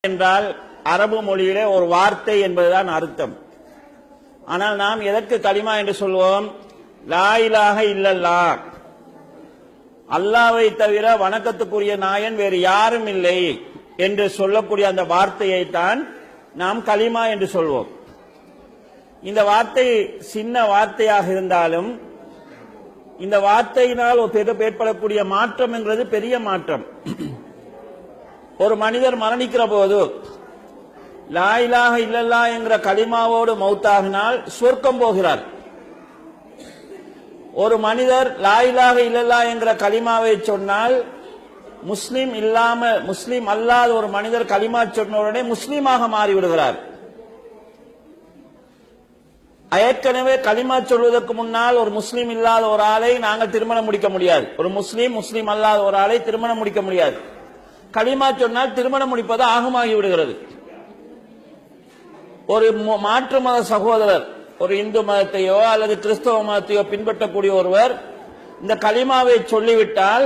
என்றால் அரபு மொழியிலே ஒரு வார்த்தை என்பதுதான் அர்த்தம். ஆனால் நாம் எதற்கு கலிமா என்று சொல்வோம்? லா இலாஹ இல்லல்லாஹ், அல்லாஹ்வை தவிர வணக்கத்துக்குரிய நாயன் வேறு யாரும் இல்லை என்று சொல்லக்கூடிய அந்த வார்த்தையை தான் நாம் கலிமா என்று சொல்வோம். இந்த வார்த்தை சின்ன வார்த்தையாக இருந்தாலும் இந்த வார்த்தையினால் ஏற்படக்கூடிய மாற்றம் என்கிறது பெரிய மாற்றம். ஒரு மனிதர் மரணிக்கிற போது லா இலாஹ இல்லல்லாஹ் என்கிற கலிமாவோடு மௌத்தாகினால் சொர்க்கம் போகிறார். ஒரு மனிதர் லா இலாஹ இல்லல்லாஹ் என்கிற கலிமாவை சொன்னால் முஸ்லிம் அல்லாத ஒரு மனிதர் கலிமா சொன்னவுடனே முஸ்லீமாக மாறிவிடுகிறார். ஏற்கனவே கலிமா சொல்வதற்கு முன்னால் ஒரு முஸ்லீம் இல்லாத ஒரு ஆளை நாங்கள் திருமணம் முடிக்க முடியாது. ஒரு முஸ்லீம் அல்லாத ஒரு ஆளை திருமணம் முடிக்க முடியாது. கலிமா சொன்னால் திருமணம் முடிப்பது ஆகமாகி விடுகிறது. ஒரு மாற்று மத சகோதரர், ஒரு இந்து மதத்தையோ அல்லது கிறிஸ்தவ மதத்தையோ பின்பற்றக்கூடிய ஒருவர் இந்த கலிமாவை சொல்லிவிட்டால்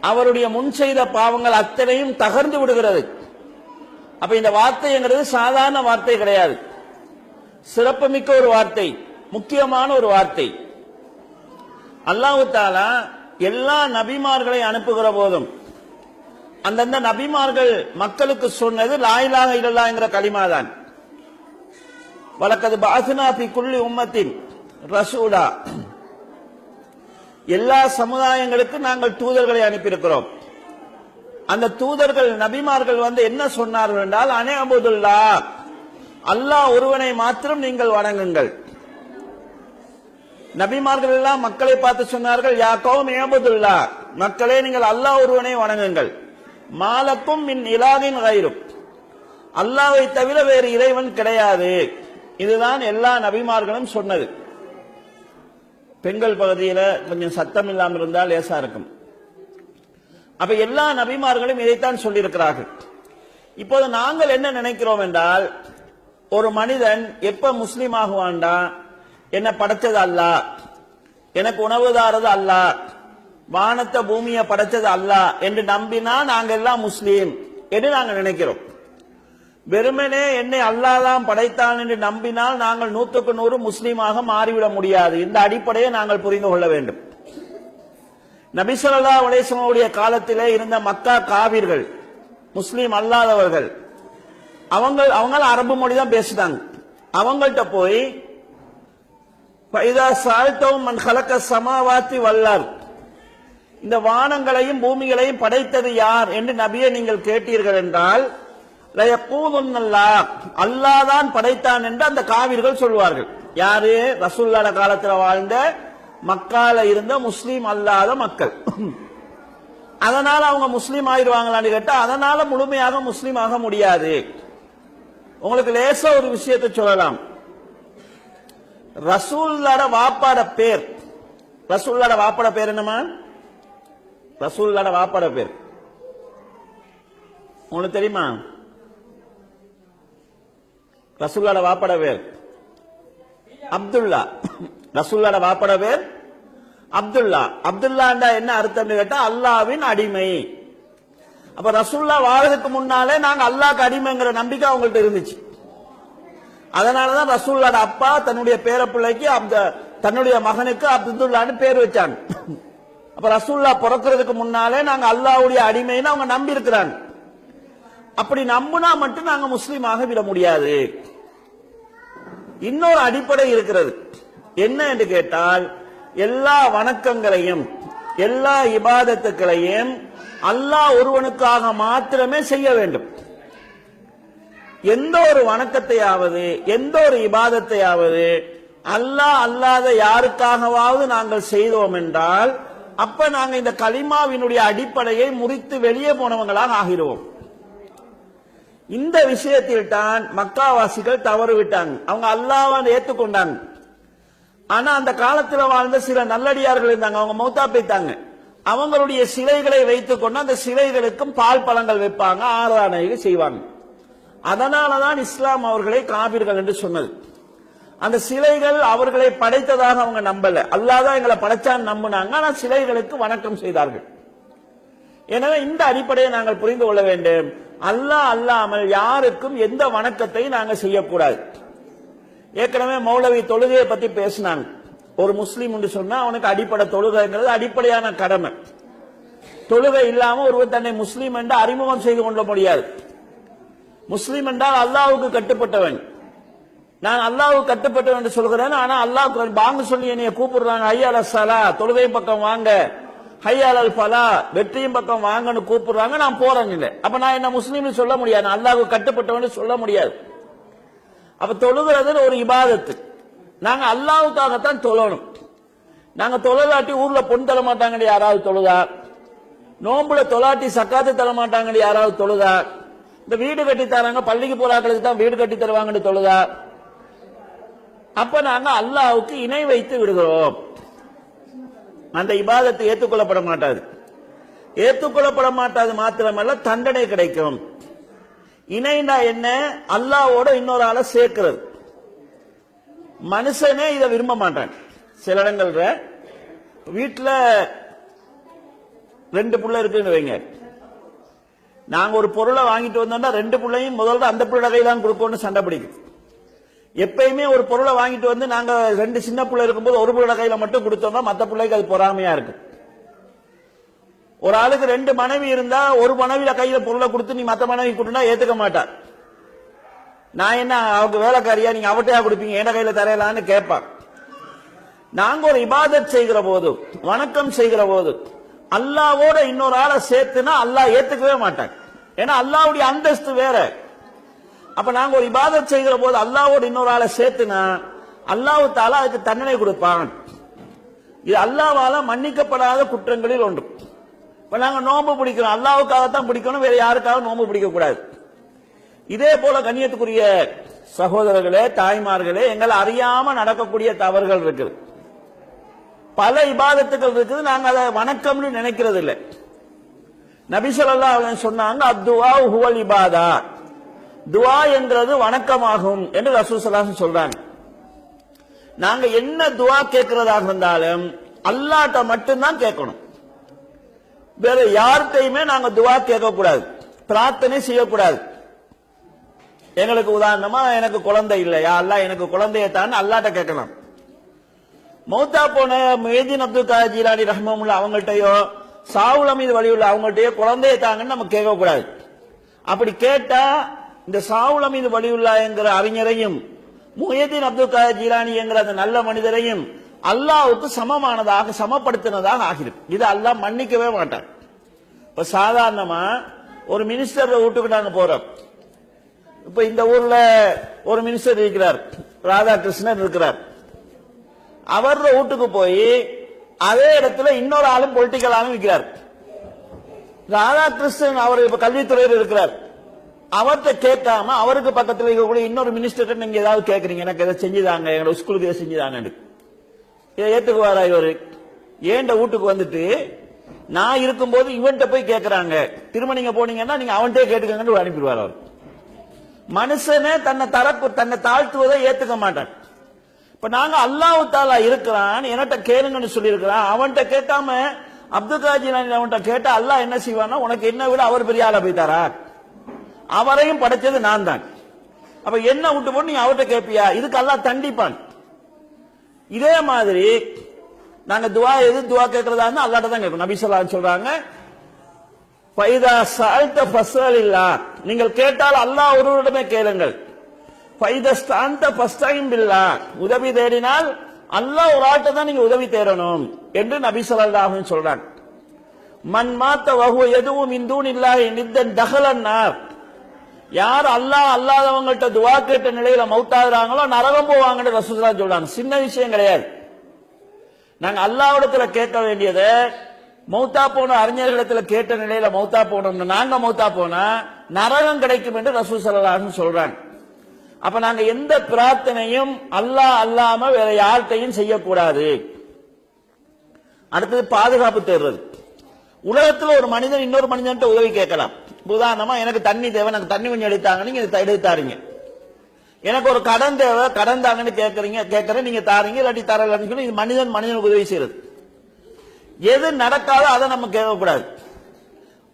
அவருடைய முன் செய்த பாவங்கள் அத்தனையும் தகர்ந்து விடுகிறது. அப்ப இந்த வார்த்தைங்கிறது சாதாரண வார்த்தை கிடையாது, சிறப்புமிக்க ஒரு வார்த்தை, முக்கியமான ஒரு வார்த்தை. அல்லாஹ் தஆலா எல்லா நபிமார்களை அனுப்புகிற போதும் அந்தந்த நபிமார்கள் மக்களுக்கு சொன்னது லா இலாஹ இல்லல்லாஹ் என்கிற கலிமா தான். வலக்கத் பஅஸ்னா ஃபீ குல்லி உம்மத்தின் ரசூலா, எல்லா சமுதாயங்களுக்கு நாங்கள் தூதர்களை அனுப்பியிருக்கிறோம். அந்த தூதர்கள் நபிமார்கள் என்ன சொன்னார்கள் என்றால் அனே அபுதுல்லாஹ், அல்லாஹ் ஒருவனை மாத்திரம் நீங்கள் வணங்குங்கள். நபிமார்கள் எல்லாம் மக்களை பார்த்து சொன்னார்கள், யா கௌம் இஅ்புதுல்லாஹ், மக்களே நீங்கள் அல்லாஹ் ஒருவனை வணங்குங்கள். மாலக்கும் மின் இலாஹின் கைரும், அல்லாஹ்வை தவிர வேறு இறைவன் கிடையாது. இதுதான் எல்லா நபிமார்களும் சொன்னது. பெண்கள் பகுதியில் கொஞ்சம் சத்தம் இல்லாமல் இருந்தால் லேசா இருக்கும். அப்ப எல்லா நபிமார்களும் இதைத்தான் சொல்லியிருக்கிறார்கள். இப்போது நாங்கள் என்ன நினைக்கிறோம் என்றால், ஒரு மனிதன் எப்ப முஸ்லீம் ஆகுவான்டா, என்ன படைச்சது அல்லாஹ், எனக்கு உணவு தாரது அல்லாஹ், வானத்தை பூமியை படைச்சது அல்லாஹ் என்று நம்பினா நாங்க எல்லாம் முஸ்லீம் என்று நாங்கள் நினைக்கிறோம். வெறுமனே என்னை அல்லாஹ் தான் படைத்தான் என்று நம்பினால் நாங்கள் 100க்கு 100 முஸ்லீமாக மாறிவிட முடியாது. இந்த அடிப்படையை நாங்கள் புரிந்து கொள்ள வேண்டும். நபி ஸல்லல்லாஹு அலைஹி வஸல்லம் காலத்திலே இருந்த மக்கா காவிர்கள், முஸ்லீம் அல்லாதவர்கள், அவங்க அரபு மொழி தான் பேசுறாங்க. அவங்கள்ட்ட போய் ஃபைதா ஸஅல்தஹும் மன் ஹலக ஸமாவாத்தி வல் அர்த், இந்த வானங்களையும் பூமிகளையும் படைத்தது யார் என்று நபியை நீங்கள் கேட்டீர்கள் என்றால் லயக்கூதுன்னல்லாஹ், அல்லாஹ் தான் படைத்தான் என்று அந்த காவிர்கள் சொல்வார்கள். யாரு? ரசூலுல்லாஹ் காலத்தில் வாழ்ந்த மக்கால இருந்த முஸ்லீம் அல்லாத மக்கள். அதனால அவங்க முஸ்லீம் ஆயிடுவாங்களான்னு கேட்டா அதனால முழுமையாக முஸ்லீம் ஆக முடியாது. உங்களுக்கு லேசா ஒரு விஷயத்தை சொல்லலாம். ரசூலுல்லாஹ் வாப்பாட பேர், ரசூலுல்லாஹ் வாப்பாட பேர் என்னமா? ரசூலுல்லாஹ் வாப்பாட பேர் உங்களுக்கு தெரியுமா? ரசூலுல்லாஹ் வாப்பாட பேர் அப்துல்லா. ரசூலுல்லாஹ் வாப்பாட பேர் அப்துல்லா. அப்துல்லாண்டா என்ன அர்த்தம் கேட்டா அல்லாஹ்வின் அடிமை. அப்ப ரசூலுல்லாஹ் வாழ்றதுக்கு முன்னாலே நாங்க அல்லாஹ்க்கு அடிமைங்கிற நம்பிக்கை அவங்கள்ட்ட இருந்துச்சு. அதனாலதான் ரசூலுல்லாஹ் அப்பா தன்னுடைய பேர பிள்ளைக்கு தன்னுடைய மகனுக்கு அப்துல்லான்னு பேர் வச்சாங்க. அப்ப ரசூலுல்லாஹ் பிறக்கிறதுக்கு முன்னாலே நாங்க அல்லாஹ்வுடைய அடிமைன்னு அவங்க நம்பி இருக்கிறாங்க. அப்படி நம்பினா மட்டும் நாங்க முஸ்லீமாக விட முடியாது. இன்னொரு அடிப்படை இருக்கிறது. என்ன என்று கேட்டால், எல்லா வணக்கங்களையும் எல்லா இபாதத்துக்களையும் அல்லாஹ் ஒருவனுக்காக மாத்திரமே செய்ய வேண்டும். எந்த ஒரு வணக்கத்தையாவது எந்த ஒரு இபாதத்தையாவது அல்லாஹ் அல்லாத யாருக்காகவாவது நாங்கள் செய்தோம் என்றால் அப்ப நாங்க இந்த கலிமாவினுடைய அடிப்படையை முறித்து வெளியே போனவங்களாக ஆகிடுவோம். இந்த விஷயத்தில் தான் மக்காவாசிகள் தவறு விட்டாங்க. அவங்க அல்லாஹ்வை ஏற்றுக்கொண்டாங்க. ஆனா அந்த காலத்தில் வாழ்ந்த சில நல்லடியார்கள் இருந்தாங்க, அவங்க மௌத்தா போய்த்தாங்க. அவங்களுடைய சிலைகளை வைத்துக் கொண்டு அந்த சிலைகளுக்கும் பால் பழங்கள் வைப்பாங்க, ஆராதனைகள் செய்வாங்க. அதனாலதான் இஸ்லாம் அவர்களை காபிர்கள் என்று சொன்னது. அந்த சிலைகள் அவர்களை படைத்ததாக அவங்க நம்பல, அல்லாஹ் தான் எங்களை படைச்சான்னு நம்பினாங்க. ஆனா சிலைகளுக்கு வணக்கம் செய்தார்கள். எனவே இந்த அடிப்படையை நாங்கள் புரிந்து கொள்ள வேண்டும். அல்லாஹ் அல்லாமல் யாருக்கும் எந்த வணக்கத்தை நாங்கள் செய்யக்கூடாது. ஏற்கனவே மௌலவி தொழுகையை பத்தி பேசினாங்க. ஒரு முஸ்லீம் என்று சொன்னா அவனுக்கு அடிப்படை தொழுகைங்கிறது அடிப்படையான கடமை. தொழுகை இல்லாம ஒருவர் தன்னை முஸ்லீம் என்று அறிமுகம் செய்து கொள்ள முடியாது. முஸ்லீம் என்றால் அல்லாஹ்வுக்கு கட்டுப்பட்டவன். நான் அல்லாஹ்வுக்கு கட்டுப்பட்டவன் என்று சொல்கிறேன். ஆனா அல்லாஹ் பாங்கு சொல்லி என்னைய கூப்பிடுறாங்க, ஹய்யா அலஸ் ஸலா, தொழுகை பக்கம் வாங்க, ஹய்யா அலல் ஃபலா, வெற்றியும் பக்கம் வாங்கன்னு கூப்பிடுறாங்க, நான் போறேன் இல்லை. அப்ப நான் என்ன முஸ்லீம்னு சொல்ல முடியாது, அல்லாஹ்வுக்கு கட்டுப்பட்டவன் சொல்ல முடியாது. அப்ப தொழுகிறது ஒரு இபாதத்து. நாங்க அல்லாஹ்வுக்காகத்தான் தொழணும். நாங்க தொழலாட்டி ஊர்ல பொன் தர மாட்டாங்கன்னு யாராவது தொழுதா, நோம்புல தொலாட்டி சக்காத்து தர மாட்டாங்கன்னு யாராவது தொழுதா, இந்த வீடு கட்டி தராங்க பள்ளிக்கு போறாக்களுக்கு தான் வீடு கட்டி தருவாங்கன்னு தொழுதா, அப்ப நாங்க அல்லாஹ்வுக்கு இணை வைத்து விடுகிறோம். அந்த இபாதத்தை ஏற்றுக்கொள்ளப்பட மாட்டாது. ஏற்றுக்கொள்ளப்பட மாட்டாது மாத்திரமல்ல, தண்டனை கிடைக்கும். இணைனா என்ன? அல்லாஹ்வோட இன்னொரு ஆளை சேர்க்கிறது. மனுஷனே இதை விரும்ப மாட்டான். சில இடங்கள்ல வீட்டுல 2 புள்ள இருக்குன்னு வைங்க, நாங்க ஒரு பொருளை வாங்கிட்டு வந்தோம்னா 2 புள்ளையும் முதல்ல அந்த புள்ள கையில கொடுக்கணும்னு சண்டை பிடிக்கும். எப்பயுமே ஒரு பொருளை வாங்கிட்டு வந்து நாங்க 2 சின்ன புள்ள இருக்கும்போது ஒரு புள்ள கையில மட்டும் கொடுத்தோம்னா மத்த பிள்ளைக்கு அது பொறாமையா இருக்கு. ஒரு ஆளுக்கு 2 மனைவி இருந்தா ஒரு மனைவியில கையில பொருளை கொடுத்து நீ மத்த மனைவி கொடுத்தா ஏத்துக்க மாட்டான். நான் என்ன அவங்க வேலைக்காரியா, நீங்க அவட்டையா கொடுப்பீங்க, என் கையில தரையலான்னு கேட்பான். நாங்க ஒரு இபாதத் செய்கிற போது, வணக்கம் செய்கிற போது அல்லாஹ்வோட இன்னொரு ஆளை சேர்த்துனா அல்லாஹ் ஏத்துக்கவே மாட்டாங்க. ஏன்னா அல்லாஹ்வுடைய அந்தஸ்து வேற. அப்ப நாங்க ஒரு இபாதத் செய்கிற போது அல்லாஹ்வோட இன்னொரு ஆளை சேர்த்துனா அல்லாஹ் தஆலா அதுக்கு தண்டனை கொடுப்பான். இது அல்லாஹ்வால மன்னிக்கப்படாத குற்றங்களில் ஒன்று. இப்ப நாங்க நோன்பு பிடிக்கிறோம், அல்லாஹ்வுக்காகத்தான் பிடிக்கணும், வேற யாருக்காக நோன்பு பிடிக்க கூடாது. இதே போல கண்ணியத்துக்குரிய சகோதரர்களே, தாய்மார்களே, எங்களை அறியாம நடக்கக்கூடிய தவறுகள் இருக்குது. பல இபாதத்துகள் இருக்குது, நாங்க அதை வணக்கம்னு நினைக்கிறது இல்லை. நபி ஸல்லல்லாஹு அலைஹி வஸல்லம் சொன்னாங்க, அத்துஆ ஹுவல் இபாதா, துஆ என்றது வணக்கமாகும் என்று ரசூல் ஸல்லல்லாஹு அலைஹி வஸல்லம் சொல்றாங்க. நாங்க என்ன துஆ கேட்கிறதாக இருந்தாலும் அல்லாஹ்ட்ட மட்டும்தான் கேட்கணும். வேற யார்கிட்டையுமே நாங்க துஆ கேட்க கூடாது, பிரார்த்தனை செய்யக்கூடாது. எங்களுக்கு உதாரணமா, எனக்கு குழந்தை இல்லை, யா அல்லாஹ் எனக்கு குழந்தையை தான் அல்லாஹ்ட்ட கேட்கலாம். மௌத்தா போன முஹிதீன் அப்துல் காதர் ஜீலானி ரஹ்மத்துல்லாஹி அவங்கள்ட்டயோ சாவுல் அமீது வலியுள்ள அவங்கள்ட்டயோ குழந்தையை தாங்கன்னு நம்ம கேட்க கூடாது. அப்படி கேட்டா இந்த சாவுல் அமீது வலியுல்லா என்கிற அறிஞரையும் முஹிதீன் அப்துல் காதர் ஜீலானி என்கிற அந்த நல்ல மனிதரையும் அல்லாஹ்வுக்கு சமமானதாக சமப்படுத்தினதாக ஆகிடும். இது அல்லாஹ் மன்னிக்கவே மாட்டான். இப்ப சாதாரணமா ஒரு மினிஸ்டர் வீட்டுக்கு நாங்க போறோம். இப்ப இந்த ஊர்ல ஒரு மினிஸ்டர் இருக்கிறார், ராதாகிருஷ்ணன் இருக்கிறார். அவர் வீட்டுக்கு போய் அதே இடத்துல இன்னொரு ஆளும் பொலிட்டிக்கல் ஆளும் இருக்கிறார். ராதாகிருஷ்ணன் அவர் இப்ப கல்வித்துறையில் இருக்கிறார். அவர்கிட்ட கேட்காம அவருக்கு பக்கத்தில் இருக்கக்கூடிய இன்னொரு மினிஸ்டர் நீங்க ஏதாவது கேட்கறீங்க, எனக்கு எதை செஞ்சுதாங்க, எங்களோட ஸ்கூலுக்கு எதை செஞ்சுதாங்க, இதை ஏத்துக்குவாரா இவரு? ஏண்ட வீட்டுக்கு வந்துட்டு நான் இருக்கும்போது இவன்கிட்ட போய் கேட்கறாங்க, திரும்ப நீங்க போனீங்கன்னா நீங்க அவன்கிட்டே கேட்டுக்கங்கன்னு அனுப்பிடுவார் அவர். மனுஷனே தன்னை தாழ்த்துவதை ஏத்துக்க மாட்டான். இப்ப நாங்க அல்லாஹ் தஆலா இருக்கிறான், என்கிட்ட கேளுங்கன்னு சொல்லி இருக்கிறான், அவன்கிட்ட கேட்காம அப்துல் காதர் ஜீலானி அவன்கிட்ட கேட்டா அல்லாஹ் என்ன செய்வானா, உனக்கு என்ன விட அவர் பெரிய ஆளா போய்த்தாரா? அவரையும் படைச்சது நான் தான். அப்ப என்ன விட்டு போட்டு நீ அவர்கிட்ட கேட்பியா? இதுக்கு அல்லாஹ் தண்டிப்பான். இதே மாதிரி நாங்க துஆ கேட்கறதா இருந்தா அல்லாஹ்ட்ட தான் கேட்கணும். நபி ஸல்லல்லாஹு அலைஹி வஸல்லம் சொல்றாங்க, ஃபைதா சஅல்த ஃபஸ்அலில்லாஹ், நீங்கள் கேட்டால் அல்லாஹ் ஒருவரிடமே கேளுங்கள். ஃபைதஸ்தஅன்த ஃபஸ்தஈன் பில்லாஹ், உதவி தேடினால் அல்லாஹ் ஒரு ஆள்கிட்ட தான் நீங்க உதவி தேடணும் என்று நபி ஸல்லல்லாஹு அலைஹி வஸல்லம் சொல்றாங்க. மன் மாத்த வஹுவ யதுஉ மின் தூனில்லாஹி நித்தன் தஹலன் நார், யார் அல்லாஹ் அல்லாதவங்கள்ட்ட துஆ கேட்ட நிலையில மௌத்தாகிறாங்களோ நரகம் போவாங்கன்னு ரசூலுல்லாஹ் சொல்றாங்க. சின்ன விஷயம் கிடையாது. நாங்க அல்லாஹ்விடத்துல கேட்க வேண்டியதை மௌத்தா போன அறிஞர்களிடத்துல கேட்ட நிலையில மௌத்தா போனோம்னு நாங்க மௌத்தா போனா நரகம் கிடைக்கும் என்று ரசூல் ஸல்லல்லாஹு அலைஹி வஸல்லம் சொல்றாங்க. அப்ப நாங்க எந்த பிரார்த்தனையும் அல்லாஹ் அல்லாம வேற யார்கிட்டையும் செய்யக்கூடாது. அடுத்தது பாதுகாப்பு தேடுறது. உலகத்துல ஒரு மனிதன் இன்னொரு மனிதன்ட்ட உதவி கேட்கலாம். உதாரணமா, எனக்கு தண்ணி தேவை, எனக்கு தண்ணி கொஞ்சம் எடுத்தாங்க, நீங்க எடுத்தாருங்க. எனக்கு ஒரு கடன் தேவை, கடன் தாங்கன்னு கேட்கறேன், நீங்க தாரீங்க, இல்லாட்டி தரலன்னு சொல்லி இது மனிதனுக்கு உதவி செய்யறது. எது நடக்காதோ அதை நம்ம கேட்கக்கூடாது.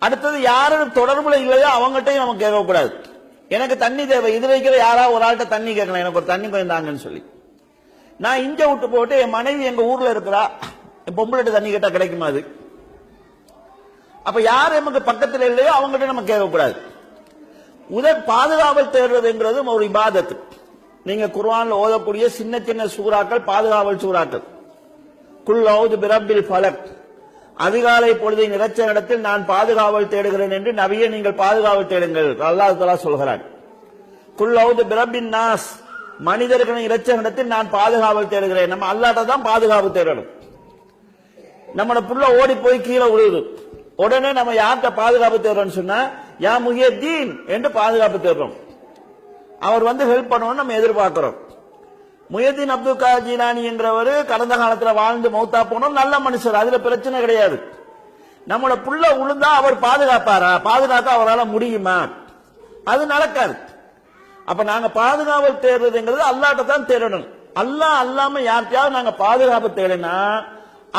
அடுத்தது யாரும் தொடர்புல இல்லையோ அவங்ககிட்டயும் நம்ம கேட்கக்கூடாது. எனக்கு தண்ணி தேவை, இது வைக்கிற யாராவது ஒரு ஆள்கிட்ட தண்ணி கேட்கலாம், எனக்கு ஒரு தண்ணி கொஞ்சம் சொல்லி. நான் இங்க விட்டு போட்டு என் மனைவி எங்க ஊர்ல இருக்கிறா, என் பொம்பளை தண்ணி கேட்டா கிடைக்குமா? அது அப்ப யார் நமக்கு பக்கத்தில் இல்லையோ அவங்ககிட்ட நம்ம கேட்கக்கூடாது. பாதுகாவல் தேடுறதுங்கிறது ஒரு இபாதத்து. நீங்க குர்ஆன்ல ஓதக்கூடிய சின்ன சின்ன சூறாக்கள் பாதுகாவல் சூறாக்கள். குல் அஊது பிரப்பில் ஃபலக், அதிகாலை பொழுதின் இறைச்ச இடத்தில் நான் பாதுகாவல் தேடுகிறேன் என்று நபியே நீங்கள் பாதுகாவல் தேடுங்கள் அல்லாஹ் தஆலா சொல்கிறார். குல் அஊது பிரப்பின் நாஸ், மனிதர்களின் இறைச்ச இடத்தில் நான் பாதுகாவல் தேடுகிறேன். நம்ம அல்லாஹ்ட்ட தான் பாதுகாப்பு தேடணும். நம்மளோட புள்ள ஓடி போய் கீழே விழுது, உடனே நம்ம யார்கிட்ட பாதுகாப்பு தேடுறோம்னு சொன்னா யா முஹியத்தீன் என்று பாதுகாப்பு தேடுறோம். அவர் வந்து ஹெல்ப் பண்ணணும்னு நம்ம எதிர்பார்க்கிறோம். முஹியத்தீன் அப்துல் காதர் ஜீலானி என்கிறவர் கடந்த காலத்துல வாழ்ந்து மௌத்தா போனோம், நல்ல மனுஷர், அதுல பிரச்சனை கிடையாது. நம்மளோட புள்ள உளுந்தா அவர் பாதுகாப்பாரா? பாதுகாக்க அவரால் முடியுமா? அது நடக்காது. அப்ப நாங்க பாதுகாவல் தேடுறதுங்கிறது அல்லாஹ்ட்ட தான் தேடணும். அல்லாஹ் அல்லாம யார்கிட்டயாவது நாங்க பாதுகாப்பு தேடினா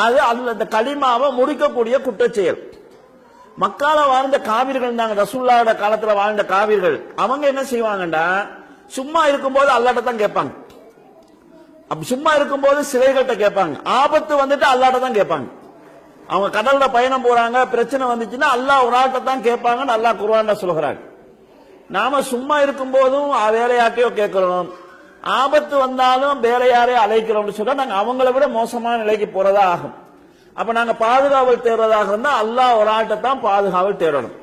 அது அந்த களிமாவை முடிக்கக்கூடிய குற்றச்செயல். மக்கால வாழ்ந்த காவிர்கள் தாங்க, ரசூலுல்லாஹ்வோட காலத்துல வாழ்ந்த காவிர்கள். அவங்க என்ன செய்வாங்கடா, சும்மா இருக்கும்போது அல்லாஹ்ட்ட தான் கேட்பாங்க. அப்ப சும்மா இருக்கும்போது சிலைகள்கிட்ட கேட்பாங்க, ஆபத்து வந்துட்டு அல்லாஹ்ட்ட தான் கேட்பாங்க. அவங்க கடல்ல பயணம் போறாங்க, பிரச்சனை வந்துச்சுன்னா அல்லாஹ் ஒரு ஆள்கிட்ட தான் கேட்பாங்கன்னு அல்லாஹ் குர்ஆன்ல சொல்கிறாங்க. நாம சும்மா இருக்கும் போதும் வேலையாட்டையோ கேட்கிறோம், ஆபத்து வந்தாலும் வேலையாரே அழைக்கிறோம்னு சொன்னா நாங்க அவங்களை விட மோசமான நிலைக்கு போறதா ஆகும். அப்ப நாங்க பாதுகாவல் தேடுறதாக இருந்தா அல்லாஹ் ஒரு ஆள்கிட்ட தான் பாதுகாவல் தேடணும்.